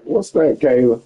What's that, Kayla?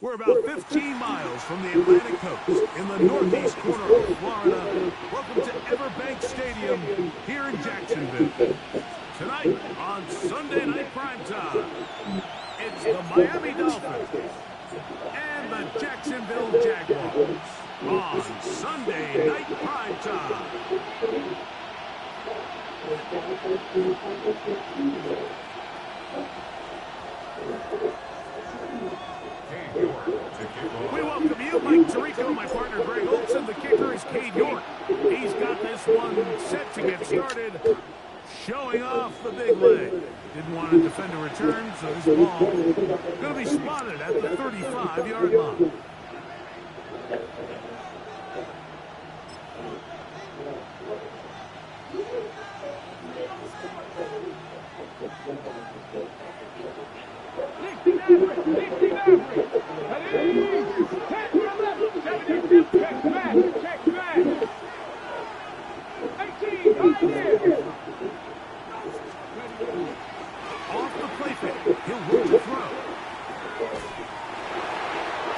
We're about 15 miles from the Atlantic coast in the northeast corner of Florida. Welcome to Everbank Stadium here in Jacksonville. Tonight on Sunday Night Primetime, it's the Miami Dolphins and the Jacksonville Jaguars on Sunday Night Primetime. We welcome you, Mike Tirico, my partner Greg Olson. The kicker is Cade York. He's got this one set to get started, showing off the big leg. Didn't want to defend a return, so this ball going to be spotted at the 35-yard line. Off the play fake. He'll work to throw.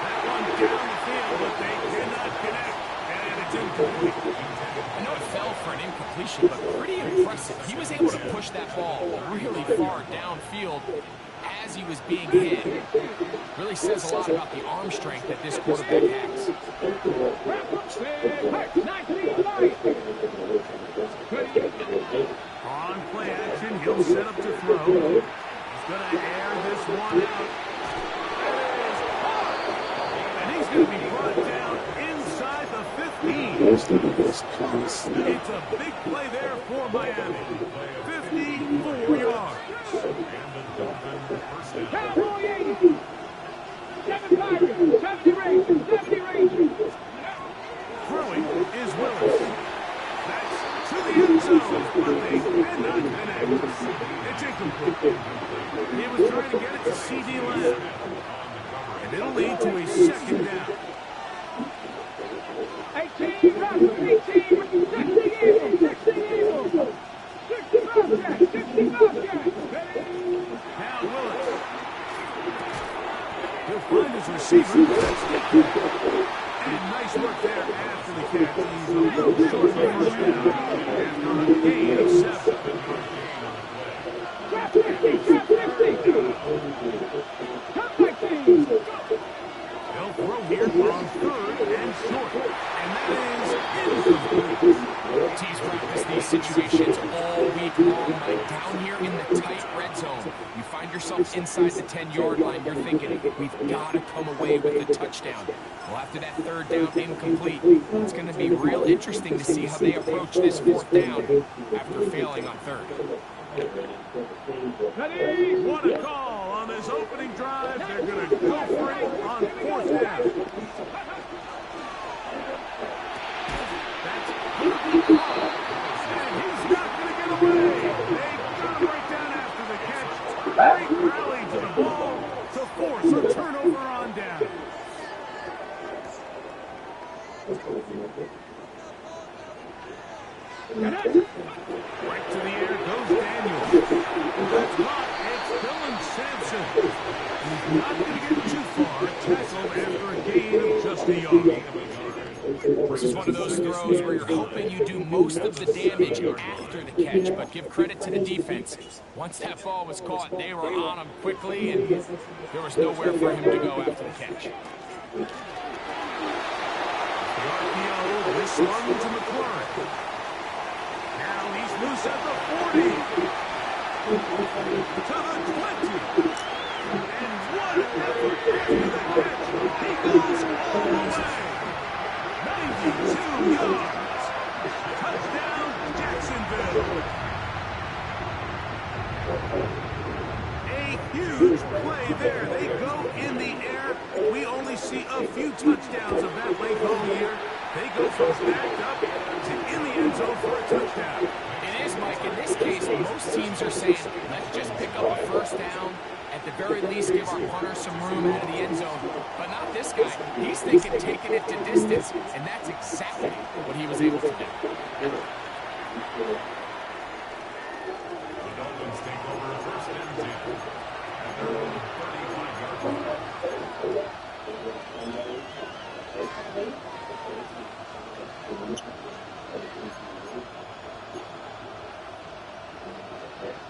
That one down the field, but they cannot connect. And it's incomplete. I know it fell for an incompletion, but pretty impressive. He was able to push that ball really far downfield as he was being hit. Really says a lot about the arm strength that this quarterback has. On play action, he'll set up to throw. He's going to air this one out. And he's going to be brought down inside the 15. It's a big play there for Miami. 54 yards. Cowboy 80. 70 range. Throwing is Willis. That's to the end zone, but they cannot connect. It's incomplete. He was trying to get it to C.D. Lamb. And it'll lead to a second down. 18, Russell, 18, 60 Eagles. 60 Bobcats. Now Willis. He'll find his receiver. And nice work there after the catch. He's a little short of the first down after a gain of 7. Trap 60. Come back, team. They'll throw here on 3rd and short. And that is incomplete. Teams practice these situations all week long, Mike. Down here in the tight red zone, you find yourself inside the 10-yard line. You're thinking, we've got to come away with a touchdown. Well, after that 3rd down incomplete, it's going to be real interesting to see how they approach this 4th down after failing on 3rd. What a call on this opening drive. They're going to go for it on 4th down. And he's not going to get away. They've got to break down after the catch. Great rally to the ball to force a turnover on down. Right to the air goes Daniels. That's caught. It's Dylan Sampson. He's not going to get too far. Tackled after a gain of just a yard. This is one of those throws where you're hoping you do most of the damage after the catch, but give credit to the defense. Once that ball was caught, they were on him quickly, and there was nowhere for him to go after the catch. The RPO, this one to McLaurin. Now he's loose at the 40. To the 20. And what an effort after the catch. He goes all the way. 92 yards. Touchdown, Jacksonville. A huge play there. They go in the air. We only see a few touchdowns of that late all year. They go from backed up to in the end zone for a touchdown. It is, Mike. In this case, most teams are saying, let's just pick up a 1st down. At the very least, give our punter some room out of the end zone. But not this guy. He's thinking taking it to distance, and that's exactly what he was able to do. The Dolphins take over a 1st and 10 at their own 35-yard line.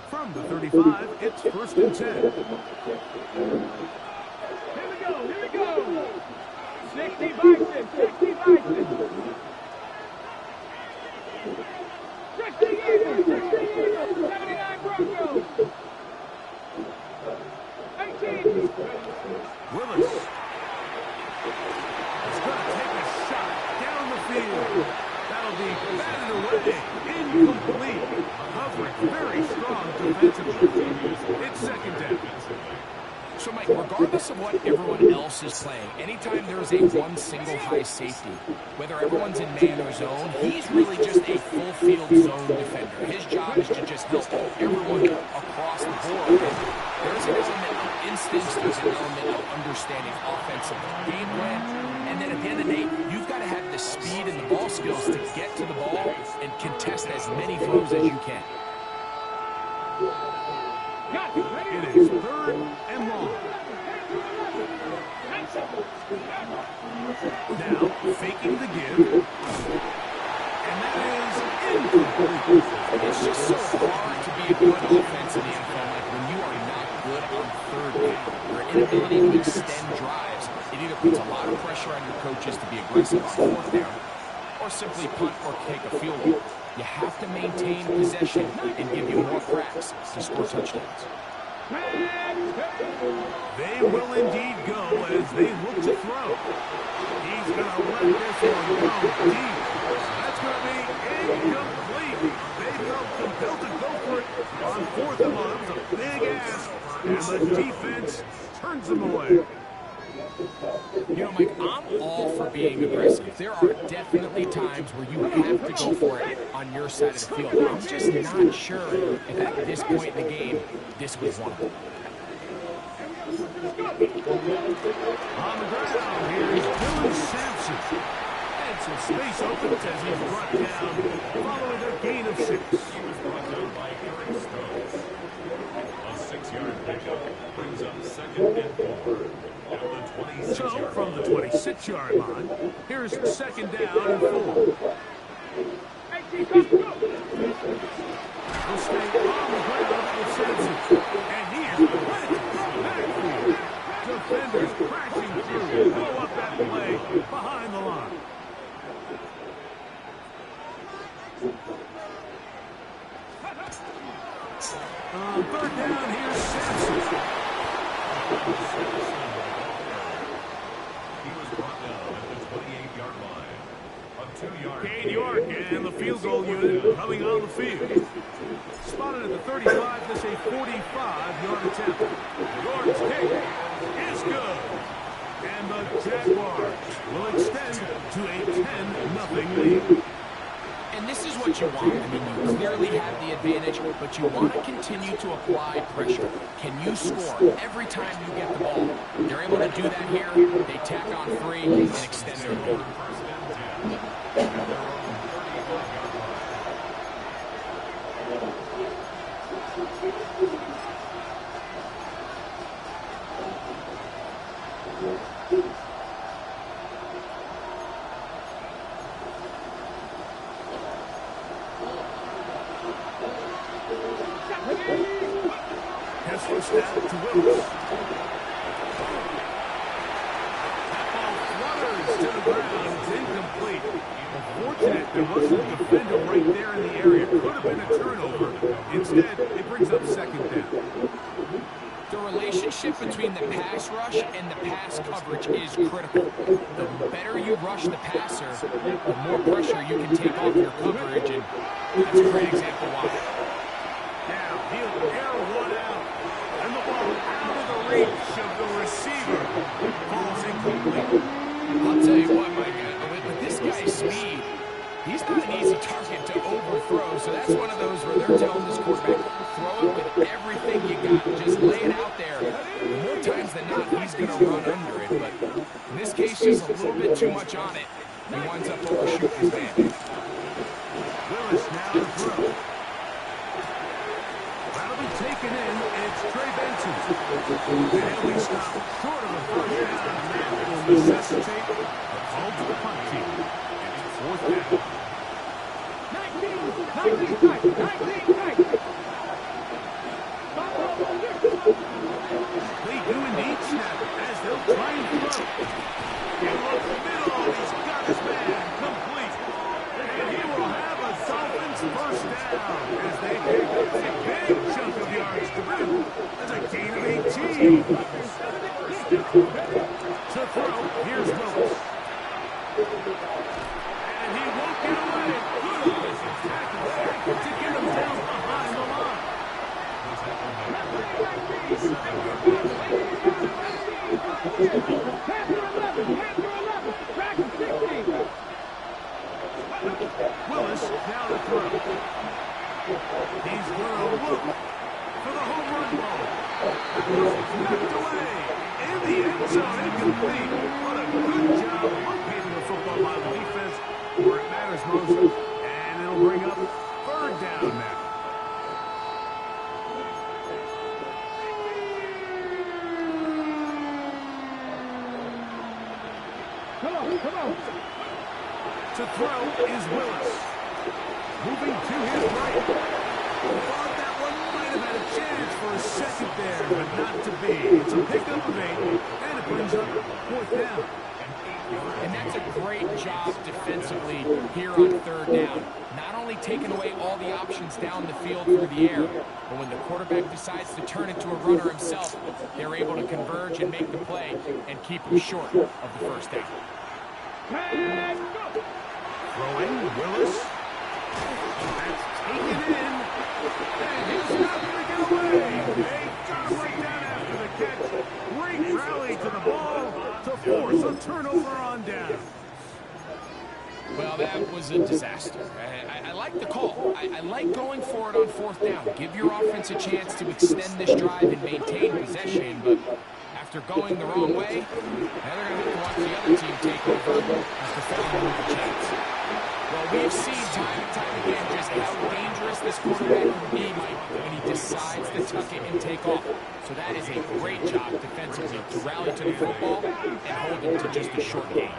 From the 35, it's 1st and 10. Here we go. 60 Bison. 60 Eagles. 79 Broncos. 18. Willis is going to take a shot down the field. That'll be batted away. Incomplete. Covering very strong defensively. It's 2nd down. So, Mike, Mike, regardless of what everyone else is playing, anytime there's a one single high safety, whether everyone's in man or zone, he's really just a full field zone defender. His job is to just help everyone across the board. And there's an element of instincts, there's an element of understanding offensive game plan, and then at the end of the day, you've got to have the speed and the ball skills to get to the ball and contest as many throws as you can. It is 3rd and long. Now, faking the give. And that is incomplete. It's just so hard to be a good offense in the NFL, like when you are not good on 3rd down. Your inability to extend drives, it either puts a lot of pressure on your coaches to be aggressive on 4th down, or simply punt or take a field goal. You have to maintain possession and give you more cracks to score touchdowns. They will indeed go as they look to throw. He's going to let this one go deep. That's going to be incomplete. They felt compelled to go for it on 4th and long. That was a big ask, and the defense turns them away. You know, Mike, I'm all for being aggressive. There are definitely times where you have to go for it on your side of the field. I'm just not sure if at this point in the game, this was one of them. On the ground, here's Dylan Sampson. And some space opens as he's brought down following a gain of 6. He was brought down by Eric Stokes. A 6-yard pickup brings up 2nd and 4. So, from the 26-yard line, here's 2nd down and 4. He'll stay on the ground with Sampson. And he is planted from the backfield. Defenders crashing through. Go up that play behind the line. On 3rd down, here's Sampson. He was brought down at the 28-yard line. A 2-yard Cade York and the field goal unit coming on the field. Spotted at the 35, this a 45-yard attempt. York's kick is good. And the Jaguars will extend to a 10-0 lead. And this is what you want. I mean, you clearly have the advantage, but you want to continue to apply pressure. Can you score every time you get the ball? They're able to do that here. They tack on 3 and extend their lead. Kessler snap to Willis. That ball flutters to the ground. It's incomplete. Fortunate there wasn't a defender right there in the area. Could have been a turnover. Instead, it brings up 2nd down. The relationship between the pass rush and the pass coverage is critical. The better you rush the passer, the more pressure you can take off your coverage, and that's a great example why. Now, he'll air one out, and the ball out of the reach of the receiver. Falls incomplete. I'll tell you what, my guy, with this guy's speed, he's not an easy target to overthrow, so that's one of those where they're telling this quarterback, throw it with everything you got, just lay it out there. And more times than not, he's going to run under it, but in this case, just a little bit too much on it. He winds up overshooting his man. Willis now to throw. That'll be taken in. It's Trey Benson. And he'll be stopped short of a 1st down. That will necessitate a call to the punt team. It's 4th down. 19. They do indeed snap it as they'll try and throw. In the middle, he's got his man complete. And he will have a Dolphins 1st down as they pick up a big chunk of yards to boot. That's a gain of 18. To throw, here's Willis. And he won't get away. Good offensive tackle there to get him down behind the line. Knocked away. In the end zone, incomplete. What a good job locating the football by the defense where it matters most. And it'll bring up third down now. Come on. To throw is Willis. Moving to his right. Thought that one might have had a chance for a second there, but not to be. It's a pickup of 8, and it brings up fourth down. And that's a great job defensively here on third down. Not only taking away all the options down the field through the air, but when the quarterback decides to turn into a runner himself, they're able to converge and make the play and keep him short of the first down. Throwing, Willis. That's taken in. And he's not going to get away. They got him right down after the catch. Great rally to the ball to force a turnover on down. Well, that was a disaster. I like the call. I like going for it on fourth down. Give your offense a chance to extend this drive and maintain possession, but after going the wrong way, now they're going to have to watch the other team take over after failing with a chance. Well, we've seen time and time again just how dangerous this quarterback can be, Mike, when he decides to tuck it and take off. So that is a great job defensively to rally to the football and hold it to just a short game.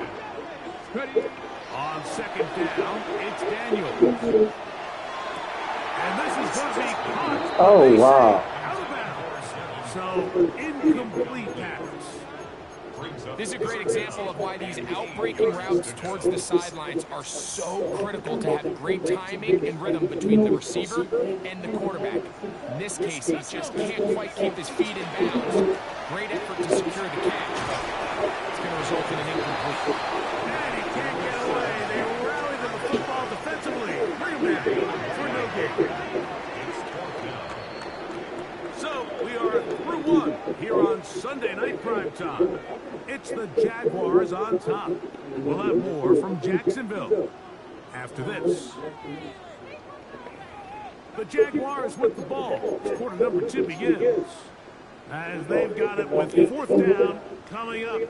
On second down, it's Daniels. And this is going to be caught. Oh, wow. Out of bounds. So, incomplete pass. This is a great example of why these out-breaking routes towards the sidelines are so critical to have great timing and rhythm between the receiver and the quarterback. In this case, he just can't quite keep his feet in bounds. Great effort to secure the catch, but it's going to result in an incomplete. And he can't get away. They rally to the football defensively. Bring him back for no gain. So, we are through one here on Sunday Night Primetime. It's the Jaguars on top. We'll have more from Jacksonville after this. The Jaguars with the ball. Quarter number 2 begins. As they've got it with fourth down coming up.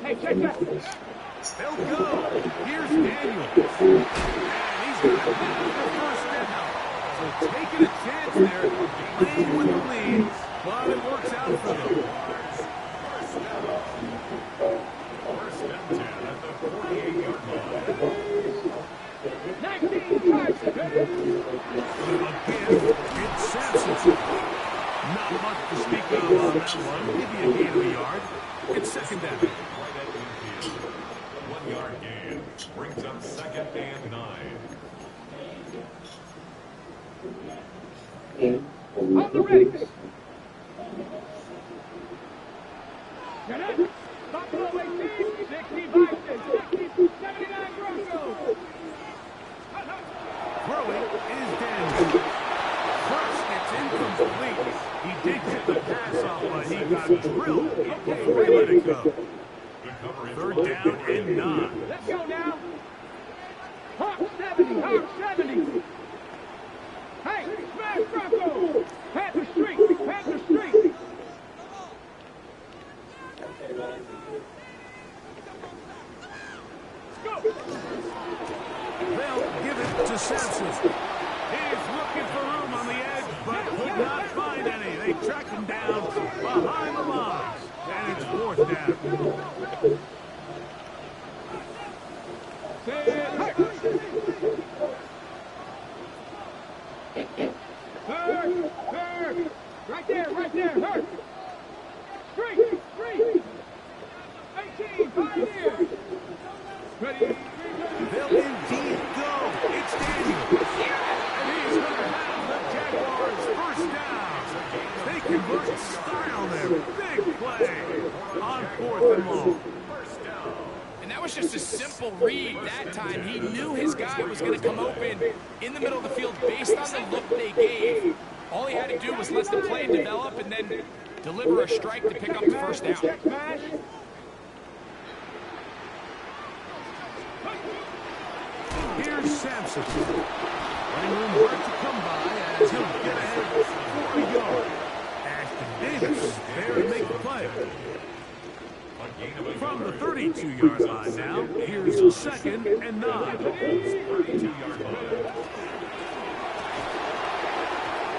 Hey, check that. They'll go. Here's Daniels. And he's going to have the first down. So taking a chance there, playing with the lead, but it works out for them. First and 10 at the 48-yard line. 19 yards. Again, it's Sampson. Not much to speak of on that one. Give you a gain of a yard. It's second down. Right at midfield. 1-yard gain. Brings up second and 9. On the race. Get it. Buffalo 18, 60 Vikings, 60, 79 Broncos. Throwing is Daniels. First, it's incomplete. He did get the pass off, but he got drilled before he let it go. Third down and 9. Let's go now. Hawk 70, Hawk 70. Hey, smash Broncos. Panther Street, Panther Street. Let's go. They'll give it to Sampson. He's looking for room on the edge, but could not find any. They track him down behind the lines, and it's fourth down. Hurt. Right there, hurt. Street. 18, Pioneers. Ready. They'll indeed go. It's Daniels. And he's going to have the Jaguars first down. They convert style there. Big play on fourth simple read that time. He knew his guy was going to come open in the middle of the field based on the look they gave. All he had to do was let the play develop and then deliver a strike to pick up the first down. Here's Sampson. Running room hard to come by as he'll get ahead 40 yards. Ashton Davis there to make the play. From the 32-yard line now, here's 2nd and 9. 32-yard line.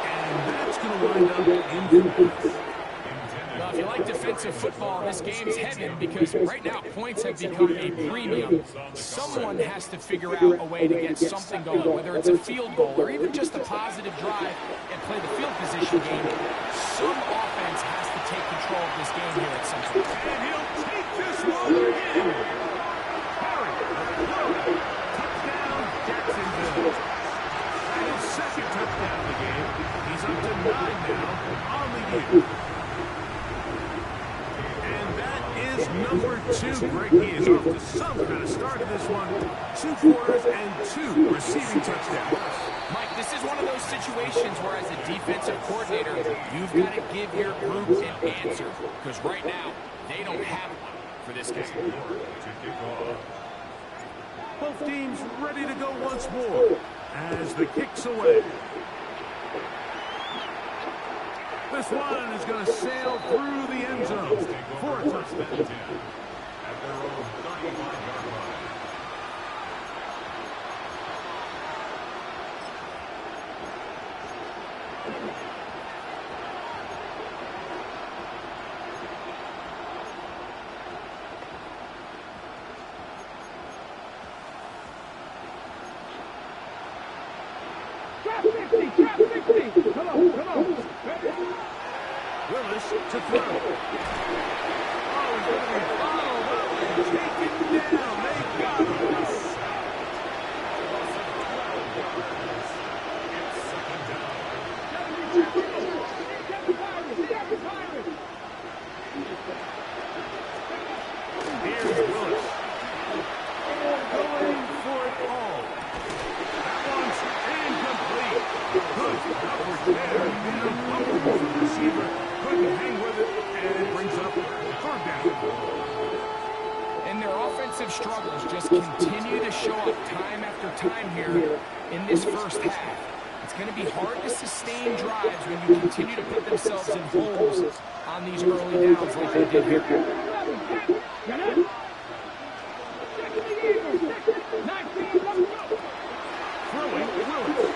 And that's going to wind up incomplete. Well, if you like defensive football, this game's heaven because right now points have become a premium. Someone has to figure out a way to get something going, whether it's a field goal or even just a positive drive and play the field position game. Some offense has to take control of this game here at some point. And he'll take this one again. Harry, touchdown, Jacksonville. That is 2nd touchdown of the game. He's up to 9 now on the year. Number 2, Greg, he is off to some kind of start in this one. 2 quarters and 2 receiving touchdowns. Mike, this is one of those situations where as a defensive coordinator, you've got to give your group an answer. Because right now, they don't have one for this game. Both teams ready to go once more as the kick's away. This one is going to sail through the end zone for a touchdown. At their own 35-yard line. Trap 60! Come on! Willis to throw. Oh, he's going to be followed up and taken down. They got him. Here's Willis. Going for it all. That one's incomplete. Good coverage there. And a bubble for the receiver. Couldn't hang with it, and it brings up 3rd down. And their offensive struggles just continue to show up time after time here in this first half. It's going to be hard to sustain drives when you continue to put themselves in holes on these early downs like they did here. Throwing Willis.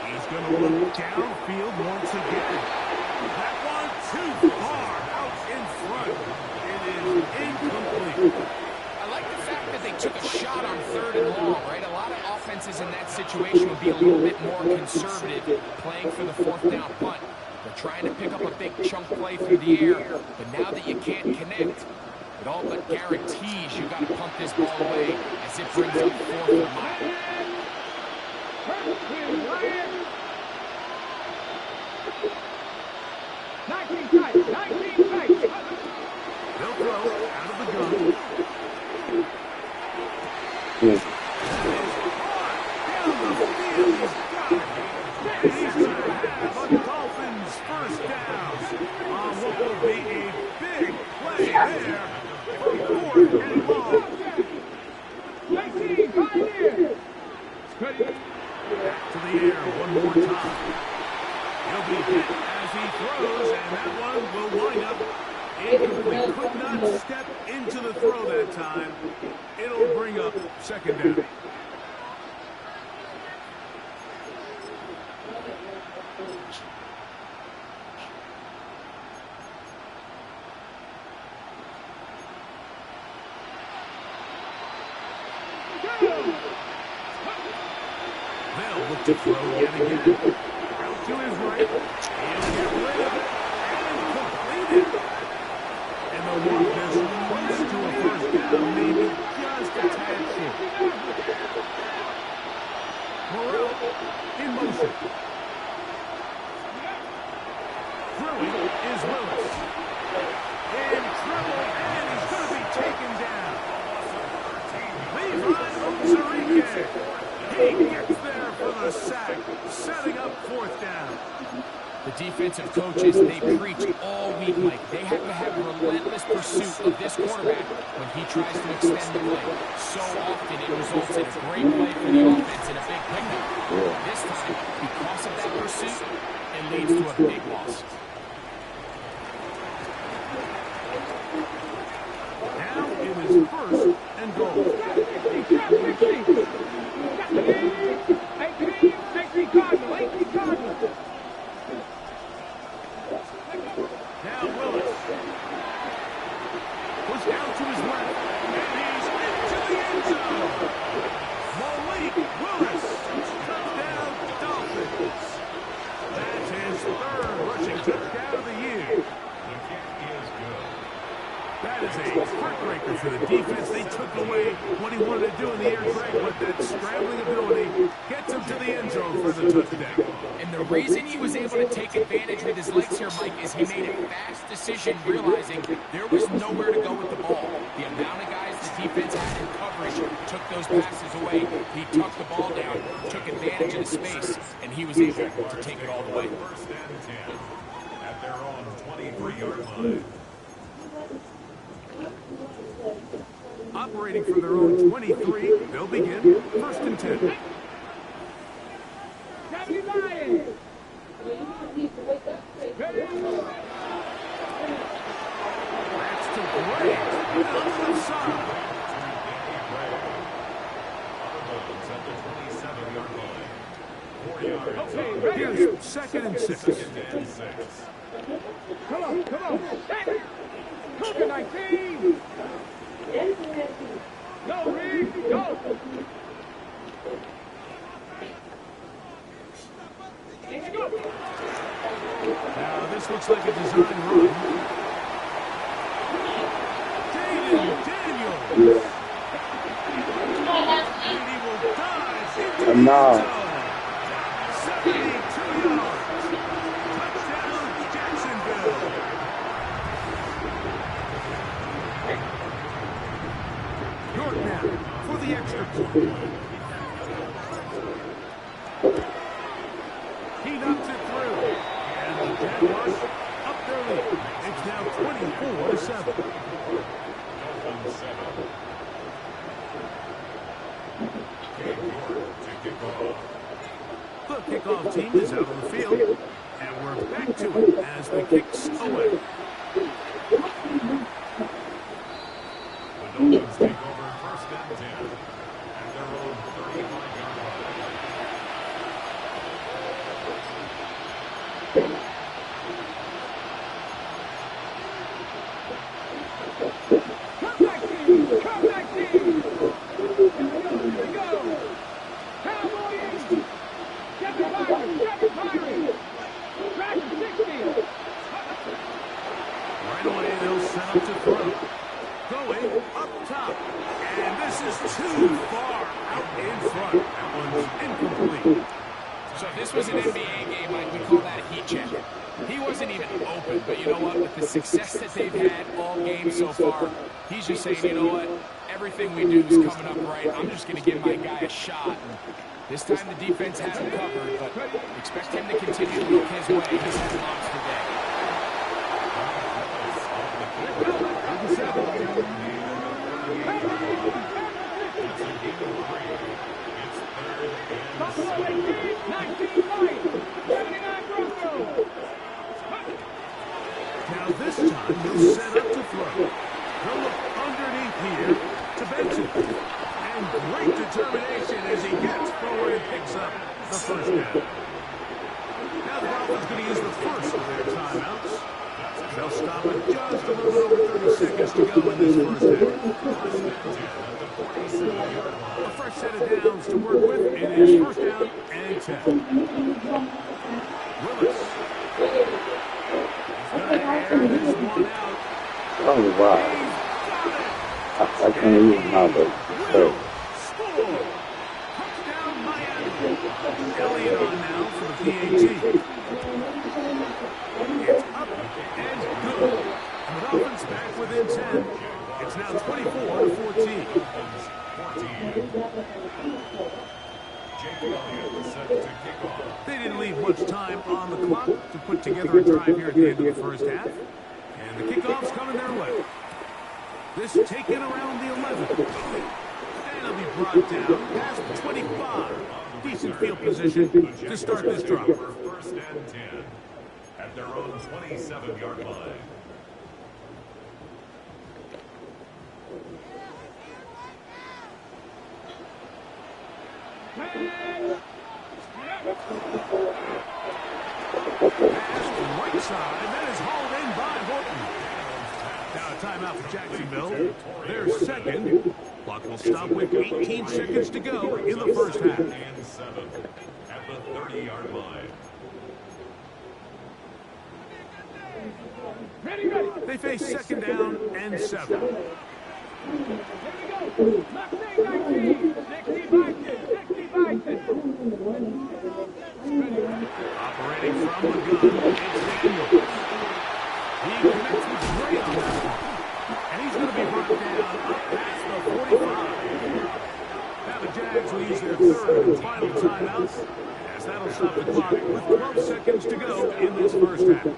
He's going to look downfield once again. That one too far out in front. It is incomplete. I like the fact that they took a shot on 3rd and long, right? A lot of offenses in that situation would be a little bit more conservative playing for the 4th down punt. They're trying to pick up a big chunk play through the air, but now that you can't connect, it all but guarantees you got to punt this ball away as it brings up 4th and mile. 19 tight. They'll throw out of the gun. Yes. Down the field, he's got it. And he's going to have a Dolphins first down on what will be a big play there for 4th and long. 19, Pioneer. Back to the air one more time. He'll be hit as he throws, and that one will wind up incomplete. Could not step into the throw that time. It'll bring up 2nd down. They'll look to throw yet again. Out to his right. He'll get rid of it and complete it. And they'll walk this close to a first down, maybe just a tad short. Morrell in motion. Throwing is Willis. In trouble, and he's going to be taken down. Leave Ncif. He gets there for the sack, setting up 4th down. The defensive coaches, they preach all week, Mike. They have to have relentless pursuit of this quarterback when he tries to extend the play. So often it results in a great play for the offense and a big pickup. This time, because of that pursuit, it leads to a big loss. Now it is 1st and goal. Now Willis. Pushed out to his left. And he's into the end zone. Malik Willis. Touchdown, Dolphins. That's his 3rd rushing touchdown of the year. The kick is good. That is a heartbreaker for the defense. They took away what he wanted to do in the air track, but that scrambling ability gets him to the end zone for the touchdown. And the reason he was able to take advantage with his legs here, Mike, is he made a fast decision realizing there was nowhere to go with the ball. The amount of guys the defense had in coverage took those passes away. He tucked the ball down, took advantage of the space, and he was able to take it all the way. 1st and 10 at their own 23-yard line. Operating from their own 23, they'll begin 1st and 10. That's to Gray. Down to the side. At the 27-yard line. 4 yards. Here's 2nd and 6. 2nd and 6. Come on. Cook 19. Go, Reed, go. Now this looks like a design run. Daniels. And he will dive into the end zone. 72 yards. Touchdown, Jacksonville. York now for the extra point. He knocks it through. And the Jaguars up their lead. It's now 24-7. Dolphins 7. To kick off. The kickoff team is out on the field. And we're back to it as the kick's away. The Dolphins take over 1st and 10 at their own 35-yard line. Come back, team. Here we go. Cowboys. Get the firing. Track 60. Right away, they'll set up to throw. Going up top. And this is too far out in front. That one's incomplete. So if this was an NBA game, Mike, we call that a heat check. He wasn't even open, but you know what? With the success that they've had all game so far, he's just saying, you know what? Everything we do is coming up right. I'm just going to give my guy a shot. And this time the defense has him covered, but expect him to continue to look his way. He's had a monster day. Buffalo 18, 19 points. 79 Broncos. Now this time, he'll set up to throw. He'll look underneath here to Benson. And great determination as he gets forward and picks up the 1st down. Now the Dolphins going to use the first of their timeouts. They'll stop it just a little bit over 30 seconds to go in this 1st half. A fresh set of downs to work with. It is 1st down and 10. Willis. He's going to air this one out. Oh, wow. I can't even know that. So, Score! Touchdown, Miami. Elliott on now for the PAT. It's up and good. And the Dolphins back within 10. It's now 24-14. leave much time on the clock to put together a drive here at the end of the first half. And the kickoff's coming their way. This taken around the 11. And it'll be brought down past the 25. Decent field position to start this drive. First and 10 at their own 27-yard line. Right side, and that is hauled in by Horton. Now a timeout for Jacksonville. Their second. Clock will stop with 18 seconds to go in the first half. And 7 at the 30-yard line. Ready, ready. They face second down and 7. Here we go. Mustang 19. 60 Bison. 60 Bison. Operating from the gun, it's Daniel. He connects with Gray on that one. And he's going to be brought down up past the 45. Now the Jags will use their third and final timeouts, as that'll stop the clock with 12 seconds to go in this first half.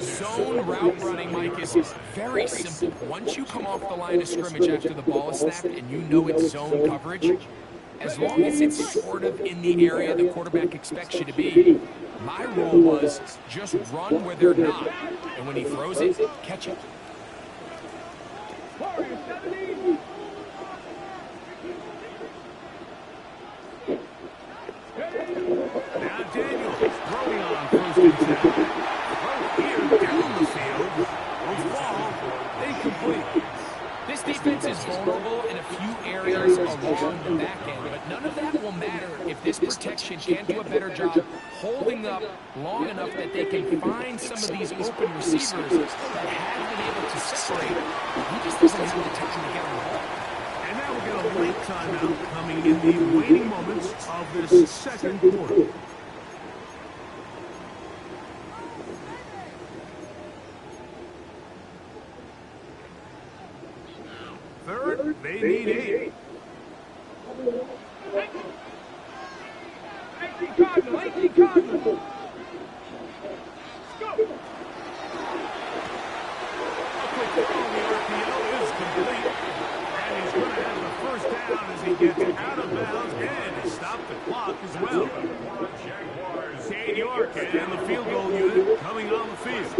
Zone route running, Mike, is very simple. Once you come off the line of scrimmage after the ball is snapped and you know it's zone coverage, as long as it's sort of in the area the quarterback expects you to be, my rule was just run where they're not. And when he throws it, catch it. Warrior 70. Now Daniels throwing on first and 10. Here down the field. Will fall. Incomplete. This defense is vulnerable in a few areas along the back end, but none of that will matter if this protection can't do a better job holding up long enough that they can find some of these open receivers that have been able to separate. He just doesn't have the time to get on the ball. And now we'll get a late timeout coming in the waning moments of this second quarter. Third, they need 8. 18 Cardinals. 18 Cardinals. Go. A quick throw on the RPO is complete. And he's going to have the first down as he gets out of bounds and he stopped the clock as well. Cade York and the field goal unit coming on the field.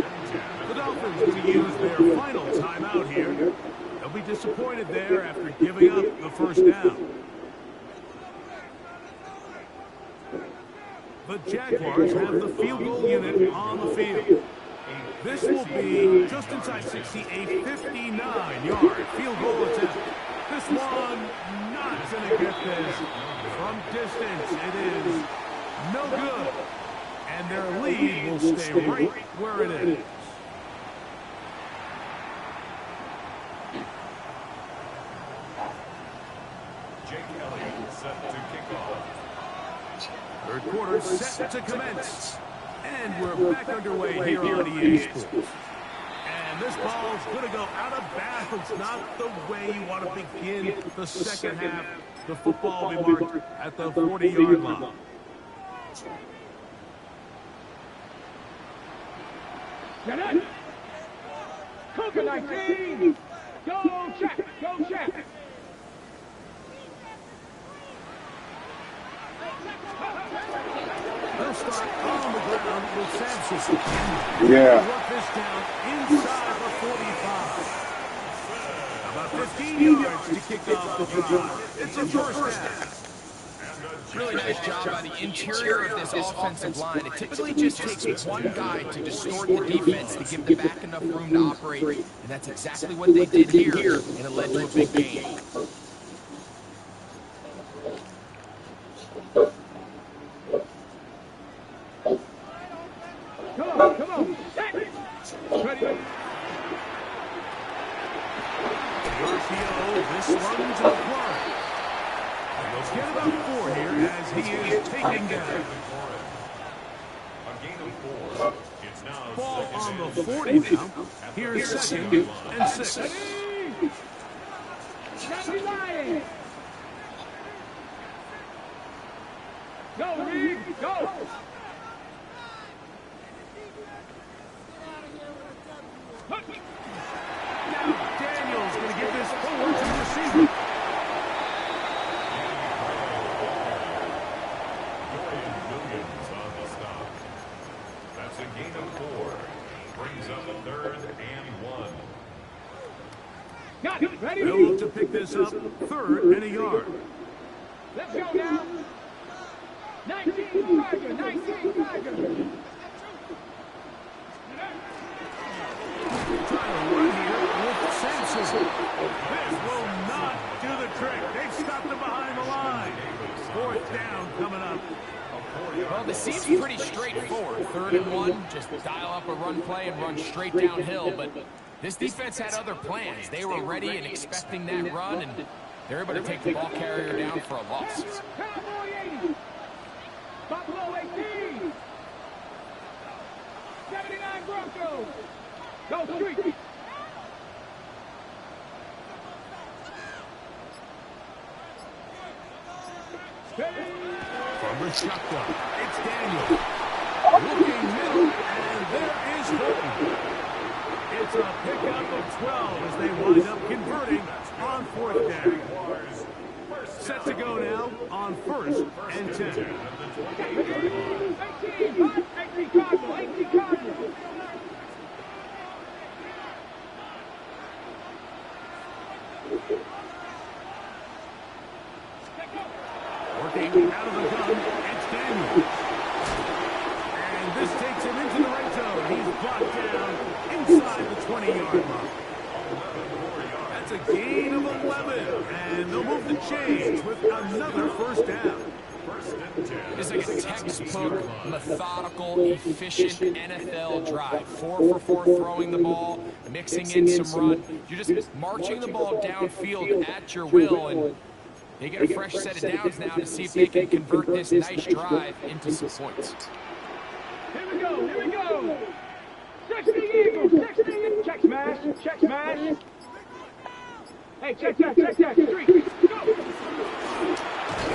The Dolphins going to use their final timeout here. They'll be disappointed there after giving up the first down. The Jaguars have the field goal unit on the field. This will be just inside 60, a 59-yard field goal attempt. This one not going to get this from distance. It is no good. And their lead will stay right where it is. Third quarter set to commence. And we're back underway here on EA Sports. And this ball's going to go out of bounds. Not the way you want to begin the second half. The football will be marked at the 40-yard line. Cougar 19. Go check. Go check. They'll start on the ground with Sampson. Yeah. Work this down inside the 45. About 15 yards to kick off the drive. It's a first half. Really nice job by the interior of this offensive line. It typically just takes one guy to distort the defense to give the back enough room to operate. And that's exactly what they did here, and it led to a big gain. Come on, come on. Ready. RPO, this one's a fly. And they'll get about 4 here as he is taken down. A gain of 4. It's now Ball second on and the 40 6. now. Here's second and 6. Ready, Lions. Go, Reed, go. Now Daniels going to give this forward to the receiver. Williams on the stop. That's a gain of 4. Brings up a 3rd and 1. Got it. Ready? They'll look to pick this up 3rd and a yard. Let's go now. 19 Tiger, 19 Tiger. Trying to run here with Sampson. This will not do the trick. They've stopped him behind the line. 4th down coming up. Well, this seems pretty straightforward. 3rd and 1, just dial up a run play and run straight downhill. But this defense had other plans. They were ready and expecting that run, and they're able to take the ball carrier down for a loss. Cowboy 80. Buffalo 18. 79 Broncos. Go street. From the shotgun, it's Daniel. Looking middle, and there is Horton. It's a pickup of 12 as they wind up converting on 4th down. Set to go now on 1st and 10. 18 Cardinal, 18 Cardinal. Working out of the gun, it's Daniel. And this takes him into the red zone. He's brought down inside the 20-yard mark. That's a gain of 11. And they'll move the chains with another 1st down. It's like a textbook, methodical, efficient NFL drive. 4 for 4 throwing the ball, mixing in some run. You're just marching the ball downfield at your will, and they get a fresh set of downs now to see if they can convert this nice drive into some points. Here we go, here we go. 60 Eagles, 60 Eagles. Check smash, check smash. Hey, check that, street. Go.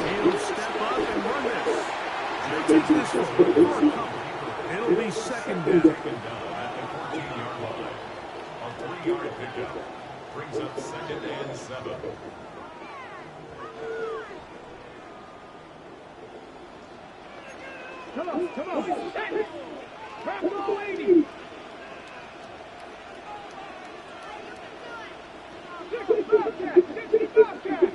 He'll step up and run this. They take this forward for a couple. It'll be 2nd down. 2nd down at the 14-yard line. A 3-yard pickup brings up 2nd and 7. Come on. Hey, Bravo 80. 65 cat, 65 cat.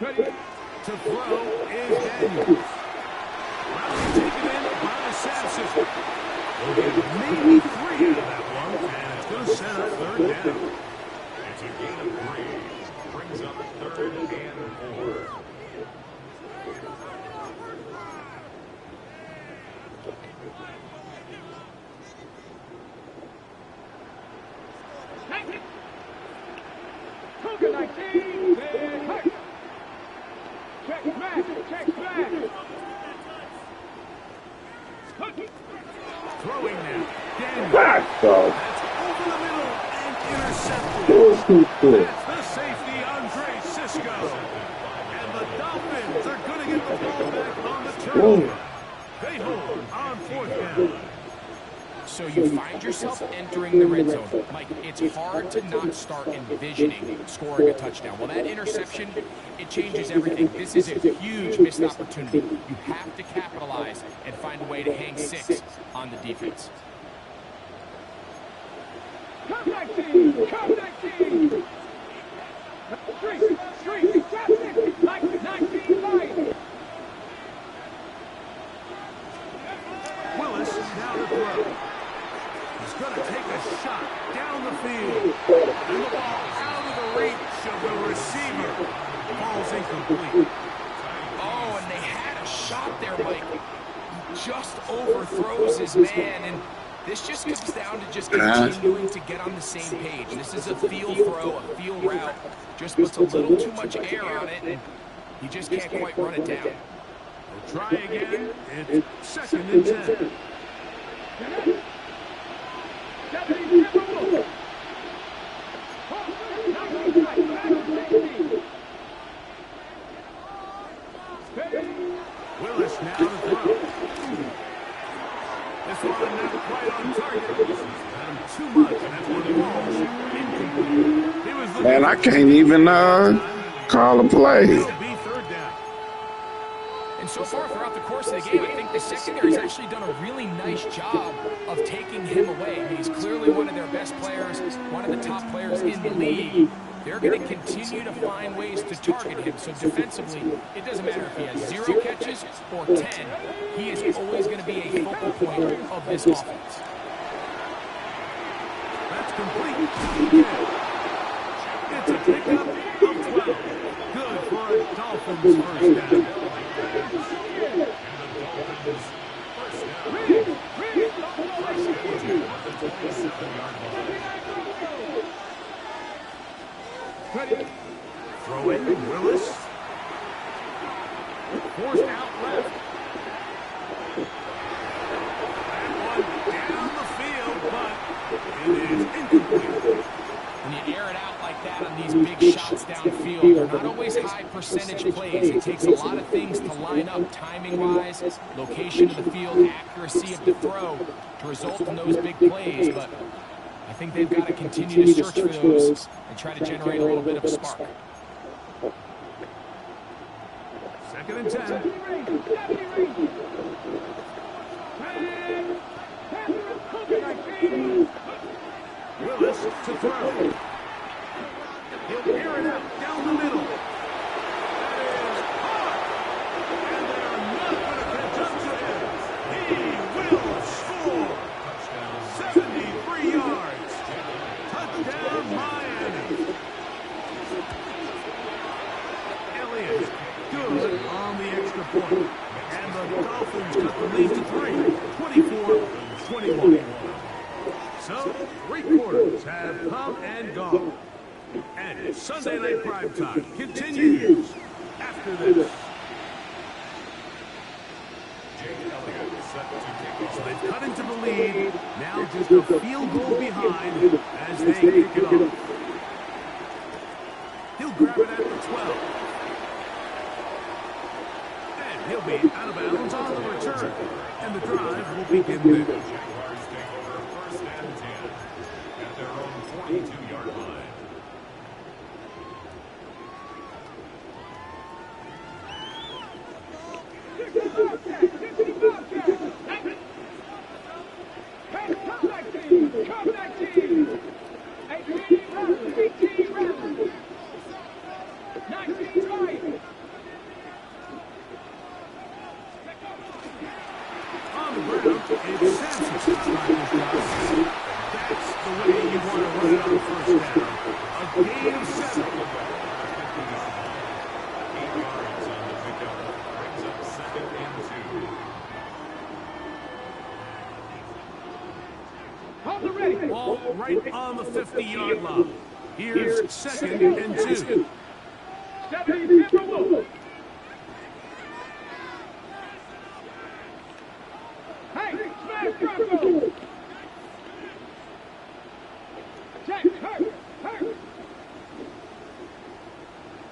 Ready? To throw is Daniels. Well, taken in by Sampson. We'll get maybe 3 out of that one, and it's going to set up 3rd down. It's a gain of 3. Brings up 3rd and 4. Cougar 19. Check smash. Throwing now. Daniels. Back, dog. That's over the middle and intercepted. That's the safety, Andre Cisco. And the Dolphins are going to get the ball back on the turnover. They hold on 4th down. So you find yourself entering the red zone. Mike, it's hard to not start envisioning scoring a touchdown. Well, that interception, it changes everything. This is a huge missed opportunity. You have to capitalize and find a way to hang 6 on the defense. Come 19. Street. Tap it. Like 19 light. Willis now to throw. He's going to take a shot down the field. And the ball out of the reach of the receiver. Ball's incomplete. Oh, and they had a shot there, Mike. He just overthrows his man, and this just comes down to just continuing to get on the same page. This is a field throw, a field route. Just puts a little too much air on it, and he just can't quite run it down. We'll try again. It's 2nd and 10. Deputy, I can't even call a play. It'll be third down. And so far throughout the course of the game, I think the secondary has actually done a really nice job of taking him away. I mean, he's clearly one of their best players, one of the top players in the league. They're going to continue to find ways to target him. So defensively, it doesn't matter if he has 0 catches or 10. He is always going to be a focal point of this offense. That's complete. It's a pickup of 12. Good for a Dolphins first down. Throw it, Willis. Forced out left. That one down the field, but it is incomplete. When you air it out like that on these big shots downfield, they're not always high percentage plays. It takes a lot of things to line up timing-wise, location of the field, accuracy of the throw to result in those big plays. But I think they've got to continue to search for those and try to generate a little bit of a spark. 2nd and 10. Willis to throw. He'll air it out down the middle. That is hard. And they're not going to catch up to him. He will score. 73 yards. Touchdown, Miami. Elliott, good on the extra point. And the Dolphins cut the lead to 3, 24-21. So, 3 quarters have come and gone. And Sunday Night Primetime continues after this. So they've cut into the lead. Now just a field goal behind as they kick it off. He'll grab it at the 12. And he'll be out of bounds on the return. And the drive will begin there. Jaguars take over 1st and 10 at their own 22-yard line. Ball right on the 50-yard line. Here's 2nd and 2. Hey, smash Bronco! Check, hurt.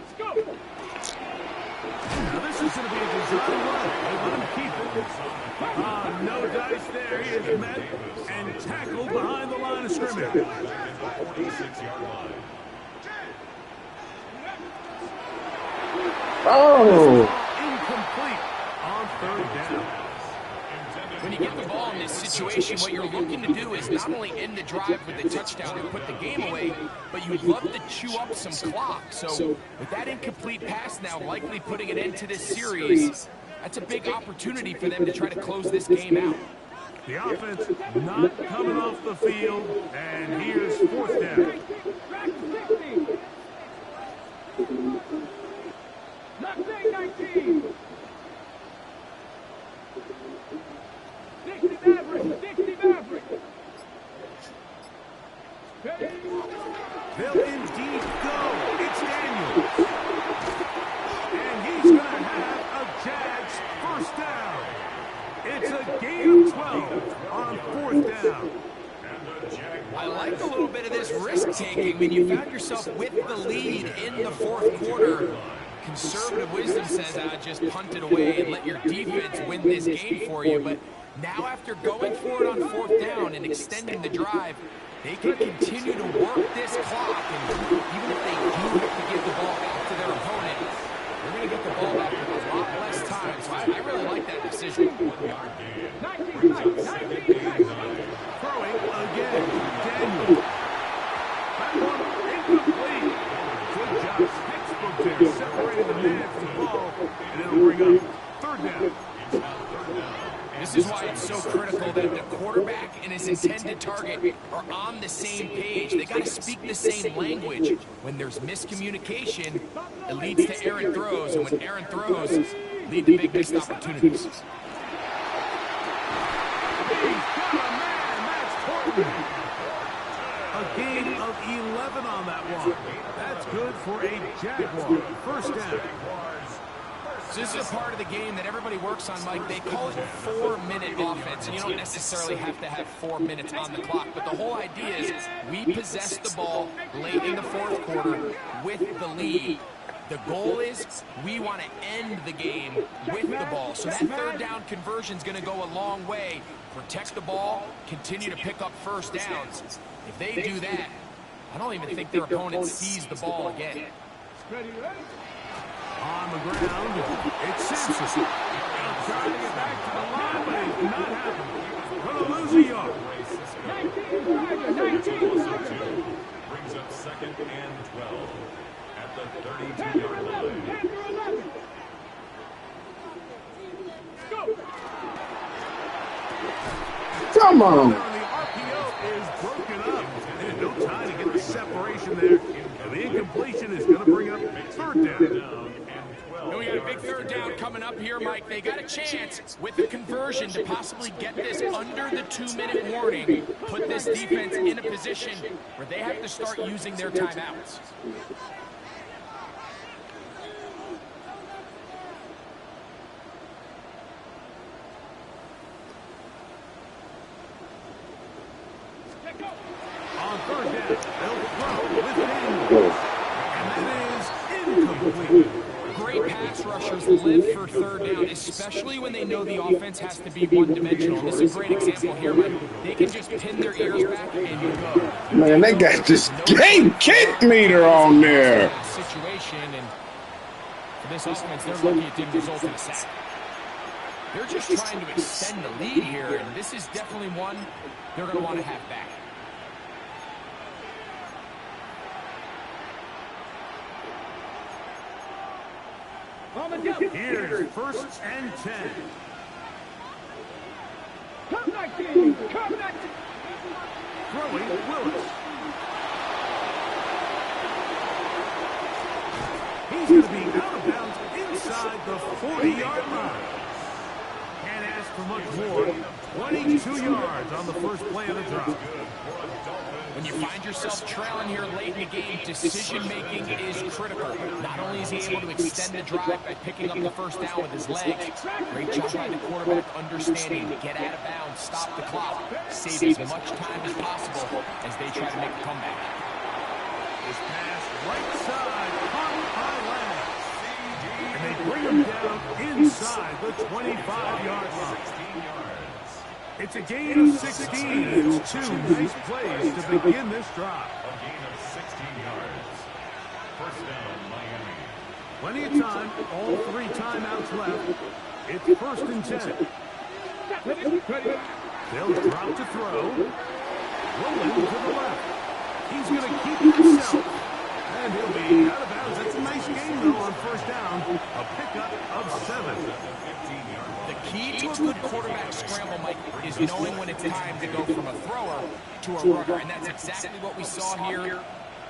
Let's go! Now this is going to be a design run. They let him keep it. No dice there. He is met and tackled behind the line of scrimmage. 46-yard line. Oh! Incomplete on 3rd down. When you get the ball in this situation, what you're looking to do is not only end the drive with a touchdown and put the game away, but you'd love to chew up some clock. So with that incomplete pass now likely putting an end to this series, that's a big opportunity for them to try to close this game out. The offense not coming off the field, and here's 4th down. Not say 19. 60 Maverick. They'll indeed go. It's Daniels. And he's going to have a Jags first down. It's a gain of 12 on 4th down. I like a little bit of this risk-taking when you found yourself with the lead in the 4th quarter. Conservative wisdom says, just punt it away and let your defense win this game for you. But Now after going for it on 4th down and extending the drive, they can continue to work this clock, and even if they do have to give the ball back to their opponent, they're going to get the ball back with a lot less time. So I really like that decision. Throwing again, Daniel. That one incomplete. Good job, textbook there, separating the man from the ball, and it'll bring up 3rd down. This is why it's so critical that the quarterback and his intended target are on the same page. They got to speak the same language. When there's miscommunication, it leads to errant throws, and when errant throws lead to big missed opportunities. He's got a man, that's Portland. A gain of 11 on that one. That's good for a Jaguar. 1st down. So this is a part of the game that everybody works on, Mike. They call it 4-minute offense. And you don't necessarily have to have 4 minutes on the clock. But the whole idea is we possess the ball late in the 4th quarter with the lead. The goal is we want to end the game with the ball. So that 3rd down conversion is going to go a long way. Protect the ball, continue to pick up 1st downs. If they do that, I don't even think their opponent sees the ball again. On the ground, it's Simpson. Trying to get back to the line, but it's not happening. Going to lose a yard. 19. Brings up 2nd and 12 at the 32-yard line. Come on. The RPO is broken up. And no time to get the separation there. And the incompletion is going to bring up 3rd down. And we got a big 3rd down coming up here, Mike. They got a chance with the conversion to possibly get this under the 2-minute warning, put this defense in a position where they have to start using their timeouts. On 3rd down, they'll throw with Daniel. And that is incomplete. Great pass rushers live for 3rd down, especially when they know the offense has to be one-dimensional. This is a great example here, Mike. They can just pin their ears back and go. Man, they got this game kick meter on there. Situation, and for this offense, they're lucky it didn't result in a sack. They're just trying to extend the lead here, and this is definitely one they're going to want to have back. Here's 1st and 10. Come 19! Come 19! Throwing Willis. He's going to be out of bounds inside the 40-yard line. Can't ask for much more. 22 yards on the first play of the drop. When you find yourself trailing here late in the game, decision-making is critical. Not only is he able to extend the drive by picking up the 1st down with his legs, great job by the quarterback understanding to get out of bounds, stop the clock, save as much time as possible as they try to make a comeback. His pass right side, caught by Lance. And they bring him down inside the 25-yard line. It's a gain of 16. It's 2 nice plays to begin this drive. A gain of 16 yards. 1st down, Miami. Plenty of time, all 3 timeouts left. It's 1st and 10. They'll drop to throw. Rolling to the left. He's going to keep it himself. And he'll be out of bounds. That's a nice game, though, on 1st down. A pickup of 7. The key to a good quarterback scramble, Mike, is knowing when it's time to go from a thrower to a runner. And that's exactly what we saw here.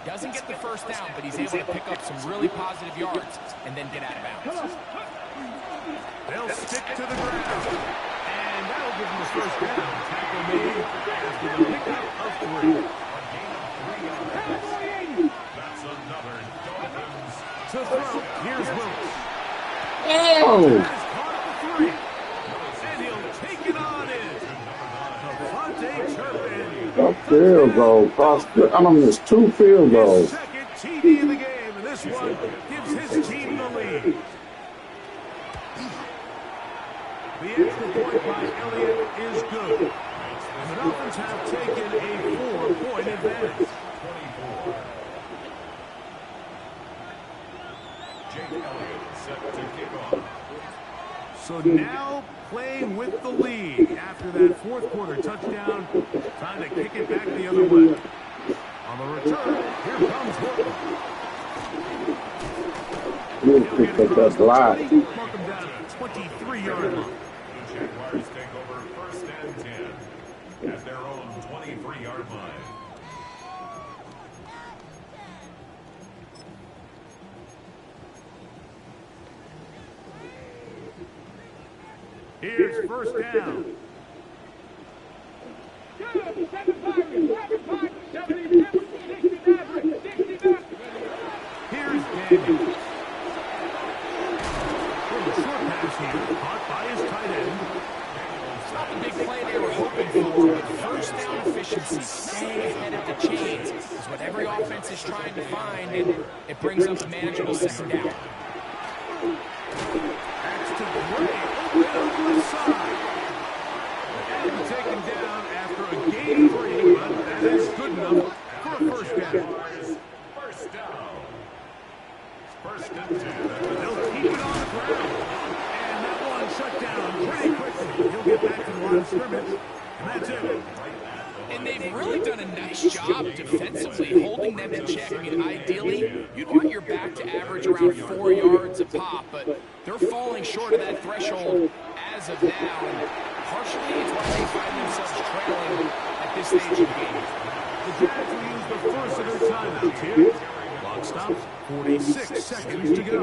Doesn't get the 1st down, but he's able to pick up some really positive yards and then get out of bounds. They'll stick to the ground. And that'll give him the 1st down. Tackle made after the pickup of 3. That's another Dolphins. To throw, here's Willis. Oh. Has caught up the 3. And he'll take it on in. Devontae Turpin. A field goal. It's 2 field His goals. 2nd TD of the game, and this one gives his team the lead. The extra point by Elliott is good. And the Dolphins have taken a 4-point advantage. 24. Jake Elliott set to kick off. So now playing with the lead after that fourth quarter touchdown. Time to kick it back the other way. On the return, here comes Horton. You'll pick up that block. Mark him down at the 23-yard line. The Jaguars take over 1st and 10 at their own 23-yard line. Here's first down. 70, Here's Daniels. From the short pass here, caught by his tight end. It's not the big play they were hoping for, but first down efficiency, staying ahead of the chains, is what every offense is trying to find, and it brings up a manageable second down. That's to Gray, open over the side. And taken down after a gain 3, but that is good enough for a first down. First down. 1st and 10. They'll keep it on the ground. And that one shut down pretty quickly. He'll get back to the line of scrimmage, and that's it. And they've really done a nice job defensively, holding them in check. I mean, ideally, you'd want your back to average around 4 yards a pop, but they're falling short of that threshold as of now. And partially, it's why they find themselves trailing at this stage of the game. The Jags will use the first of their timeouts here. Clock stops, 46 seconds to go.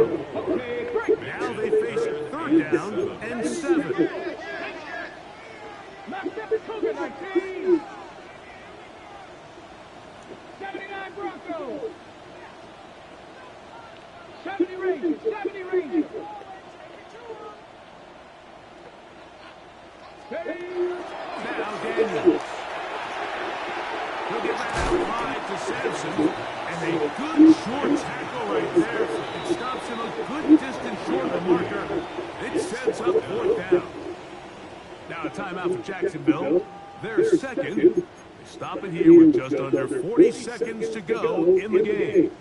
Now they face 3rd down and 7. Knocked up the Cougar 19. 79 Broncos. 70 Rangers. 70 Rangers. Now Daniels. He'll get that out wide to Sampson. And a good short tackle right there. It stops him a good distance short of the marker. It sets up 4th down. Now a timeout for Jacksonville. They're second. They stop it here with just under 40 seconds to go in the game.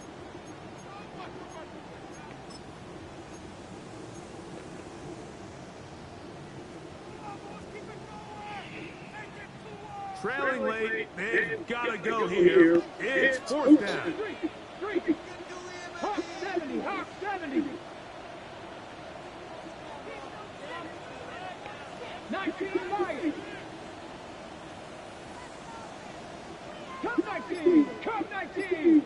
Trailing late, they've got to go here. It's 4th down. Hawk 70. Hawk 70. 19 Lions. Cup 19. Cup 19.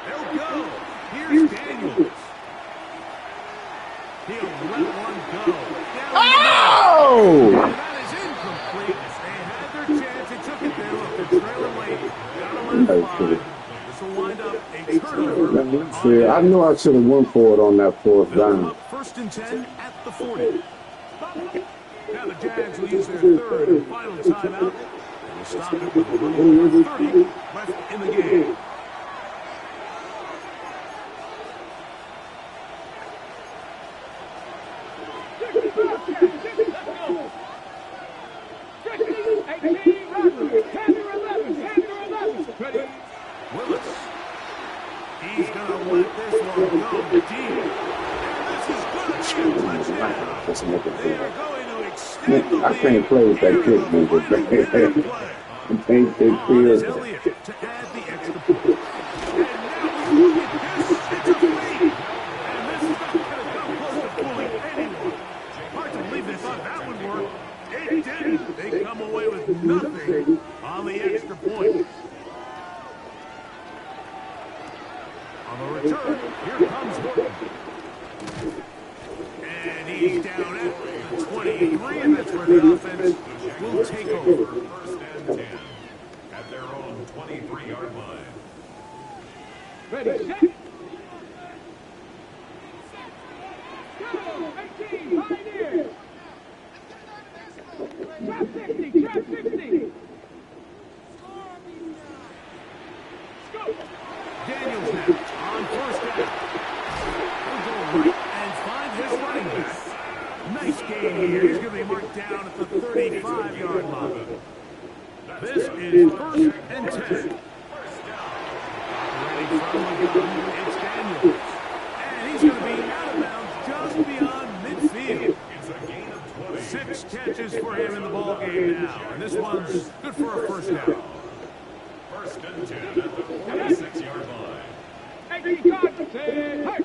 They'll go. Here's Daniels. He'll let one go. Oh! That is incomplete. They had their chance. They took it there. Look, they're trailing late. Gotta let it fly. This will wind up a turnover. I know I should have went for it on that 4th They'll come down. up 1st and 10 at the 40. Now the Jags will use their 3rd and final timeout. They will stop it with a little over 30 left in the game. Willis. He's going to let this one go deep. And this is going to be a touchdown. They are going to extend the I can't play with that kid, man. They Here's feel Elliott to add the extra point. And now we look at this. It's a lead. And this is not going to come close to fooling anyone. Hard to believe they thought that would work. It didn't. They come away with nothing on the extra point. On the return, here comes Horton. And he's down at the 23, and that's where the offense will take over. 1st and 10 at their own 23-yard line. Ready, set. Go, 18, Pioneers. Trap 50, trap 50. Scoop. Daniels now on 1st down. He'll go right and find his running back. gain here. He's going to be marked down at the 35-yard line. This is 1st and 10. Operating from the gun, it's Daniels. And he's going to be out of bounds just beyond midfield. It's a gain of 20. 6 catches for him in the ballgame now. And this one's good for a first down. 1st and 10 at the 46-yard line. Hey, God, hey!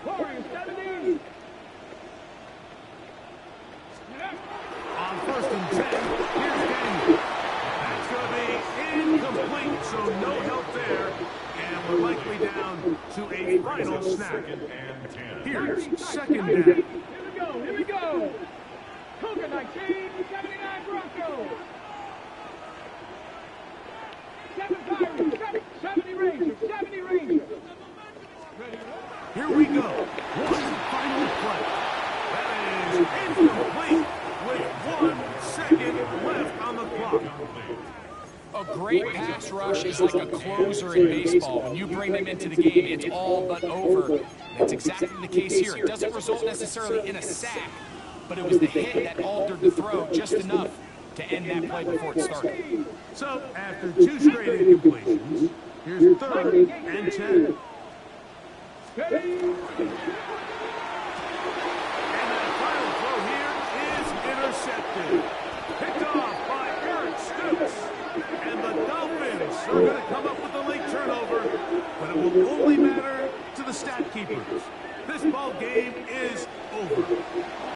Warriors 70. On 1st and 10, here's Daniels. That's going to be incomplete, so no help there. And we're likely down to a final snap. 2nd and 10. Here's 2nd down. Here we go. Cougar 19, 79 Broncos. 7 Pirates, 70 Rangers, 70 Rangers. Here we go. One final play. That is incomplete with 1 second left on the clock. A great pass rush is like a closer in baseball. When you bring them into the game, it's all but over. That's exactly the case here. It doesn't result necessarily in a sack, but it was the hit that altered the throw just enough to end that play before it started. So, after 2 straight incompletions, here's 3rd and 10. And that final throw here is intercepted. Picked off by Eric Stokes. And the Dolphins are going to come up with a late turnover, but it will only matter to the stat keepers. This ball game is over.